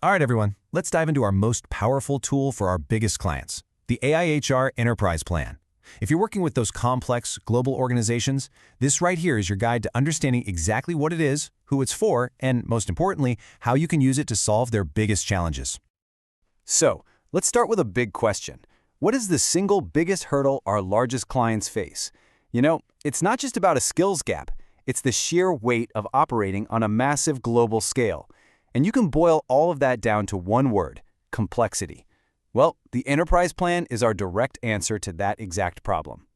All right, everyone, let's dive into our most powerful tool for our biggest clients, the AIHR Enterprise Plan. If you're working with those complex global organizations, this right here is your guide to understanding exactly what it is, who it's for, and most importantly, how you can use it to solve their biggest challenges. So, let's start with a big question. What is the single biggest hurdle our largest clients face? It's not just about a skills gap. It's the sheer weight of operating on a massive global scale. And you can boil all of that down to one word: complexity. Well, the Enterprise Plan is our direct answer to that exact problem.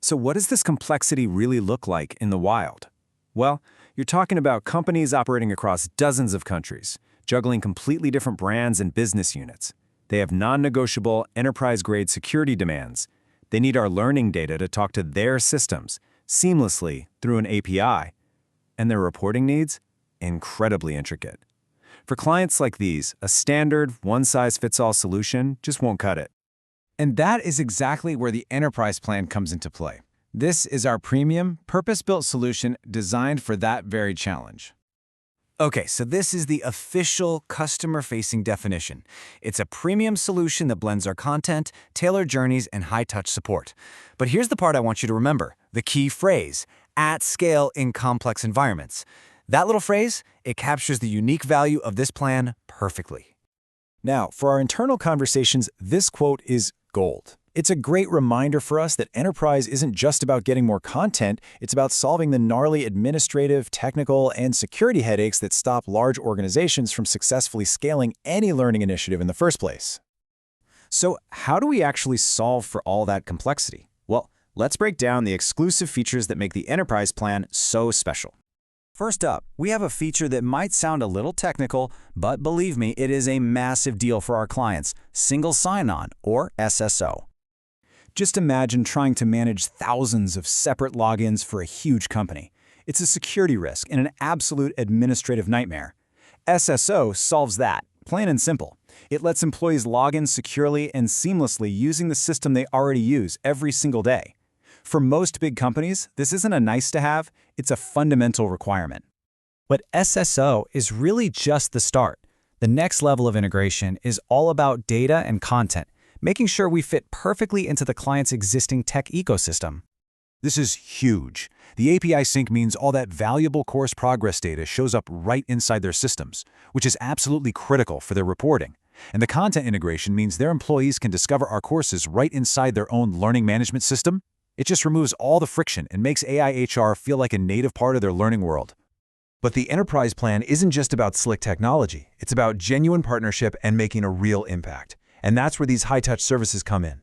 So what does this complexity really look like in the wild? Well, you're talking about companies operating across dozens of countries, juggling completely different brands and business units. They have non-negotiable enterprise-grade security demands. They need our learning data to talk to their systems seamlessly through an API. And their reporting needs? Incredibly intricate. For clients like these, a standard, one-size-fits-all solution just won't cut it. And that is exactly where the Enterprise Plan comes into play. This is our premium, purpose-built solution designed for that very challenge. Okay, so this is the official customer-facing definition. It's a premium solution that blends our content, tailored journeys, and high-touch support. But here's the part I want you to remember, the key phrase: at scale in complex environments. That little phrase, it captures the unique value of this plan perfectly. Now, for our internal conversations, this quote is gold. It's a great reminder for us that enterprise isn't just about getting more content, it's about solving the gnarly administrative, technical, and security headaches that stop large organizations from successfully scaling any learning initiative in the first place. So how do we actually solve for all that complexity? Well, let's break down the exclusive features that make the Enterprise Plan so special. First up, we have a feature that might sound a little technical, but believe me, it is a massive deal for our clients: Single Sign-On, or SSO. Just imagine trying to manage thousands of separate logins for a huge company. It's a security risk and an absolute administrative nightmare. SSO solves that, plain and simple. It lets employees log in securely and seamlessly using the system they already use every single day. For most big companies, this isn't a nice-to-have, it's a fundamental requirement. But SSO is really just the start. The next level of integration is all about data and content, making sure we fit perfectly into the client's existing tech ecosystem. This is huge. The API sync means all that valuable course progress data shows up right inside their systems, which is absolutely critical for their reporting. And the content integration means their employees can discover our courses right inside their own learning management system. It just removes all the friction and makes AIHR feel like a native part of their learning world. But the Enterprise Plan isn't just about slick technology. It's about genuine partnership and making a real impact. And that's where these high-touch services come in.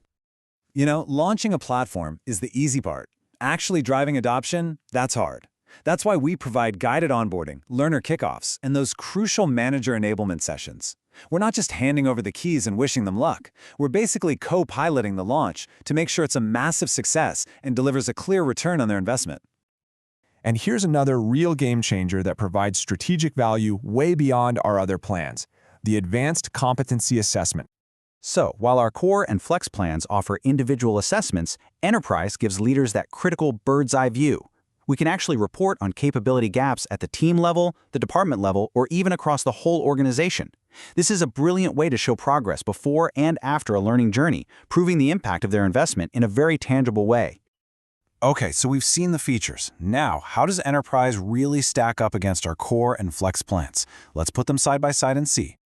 Launching a platform is the easy part. Actually driving adoption, that's hard. That's why we provide guided onboarding, learner kickoffs, and those crucial manager enablement sessions. We're not just handing over the keys and wishing them luck. We're basically co-piloting the launch to make sure it's a massive success and delivers a clear return on their investment. And here's another real game changer that provides strategic value way beyond our other plans: the Advanced Competency Assessment. So, while our core and flex plans offer individual assessments, Enterprise gives leaders that critical bird's-eye view. We can actually report on capability gaps at the team level, the department level, or even across the whole organization. This is a brilliant way to show progress before and after a learning journey, proving the impact of their investment in a very tangible way. Okay, so we've seen the features. Now, how does Enterprise really stack up against our core and flex plans? Let's put them side by side and see.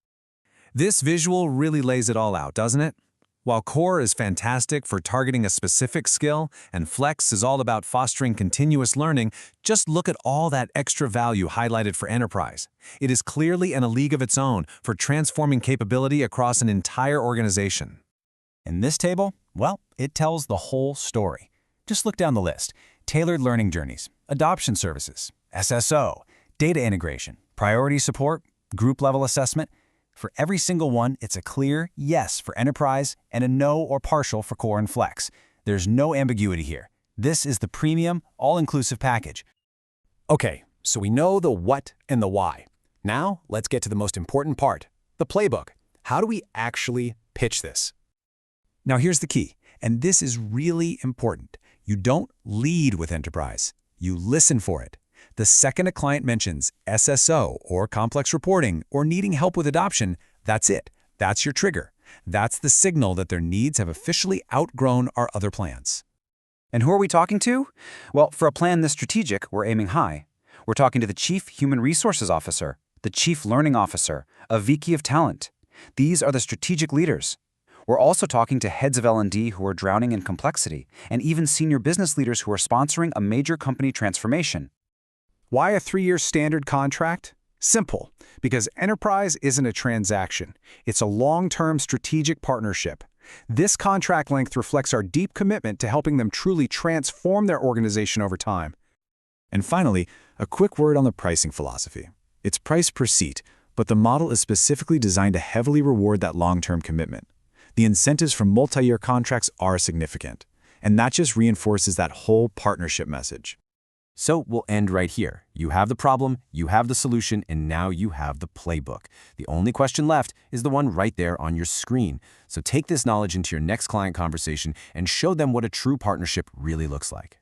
This visual really lays it all out, doesn't it? While Core is fantastic for targeting a specific skill and Flex is all about fostering continuous learning, just look at all that extra value highlighted for Enterprise. It is clearly in a league of its own for transforming capability across an entire organization. In this table, well, it tells the whole story. Just look down the list: tailored learning journeys, adoption services, SSO, data integration, priority support, group-level assessment. For every single one, it's a clear yes for Enterprise and a no or partial for Core and Flex. There's no ambiguity here. This is the premium, all-inclusive package. Okay, so we know the what and the why. Now, let's get to the most important part, the playbook. How do we actually pitch this? Now here's the key, and this is really important. You don't lead with Enterprise. You listen for it. The second a client mentions SSO or complex reporting or needing help with adoption, that's it. That's your trigger. That's the signal that their needs have officially outgrown our other plans. And who are we talking to? Well, for a plan this strategic, we're aiming high. We're talking to the Chief Human Resources Officer, the Chief Learning Officer, a VP of Talent. These are the strategic leaders. We're also talking to heads of L&D who are drowning in complexity, and even senior business leaders who are sponsoring a major company transformation. Why a 3-year standard contract? Simple, because enterprise isn't a transaction. It's a long-term strategic partnership. This contract length reflects our deep commitment to helping them truly transform their organization over time. And finally, a quick word on the pricing philosophy. It's price per seat, but the model is specifically designed to heavily reward that long-term commitment. The incentives from multi-year contracts are significant, and that just reinforces that whole partnership message. So we'll end right here. You have the problem, you have the solution, and now you have the playbook. The only question left is the one right there on your screen. So take this knowledge into your next client conversation and show them what a true partnership really looks like.